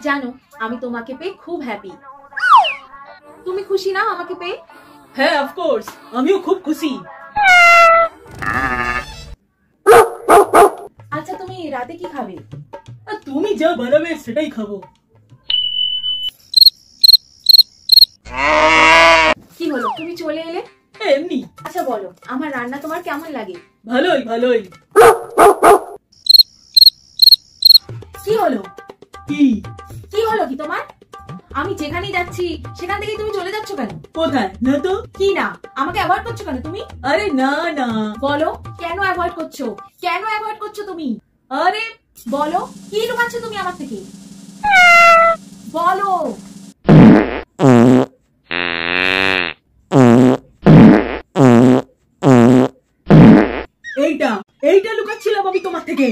জানো আমি তোমাকে পেয়ে খুব হ্যাপি। তুমি খুশি না আমাকে পেয়ে? হ্যাঁ অফ কোর্স, আমিও খুব খুশি। আচ্ছা তুমি রাতে কি খাবে? তুমি যা বানাবে সেটাই খাবো। কি হলো তুমি চলে এলে? এমনি। আচ্ছা বলো আমার রান্না তোমার কেমন লাগে? ভালোই ভালোই। কি হলো? কি কি হলো কি তোমার? আমি যেখানেই যাচ্ছি সেখান থেকেই তুমি চলে যাচ্ছ কেন? কোথায় না তো। কি না? আমাকে অ্যাভয়েড করছো কেন তুমি? আরে না না। বলো কেন অ্যাভয়েড করছো? কেন অ্যাভয়েড করছো তুমি? আরে বলো কি লুকাচ্ছ তুমি আমার থেকে? বলো। এইটা এইটা লুকাচ্ছিলাম আমি তোমার থেকে।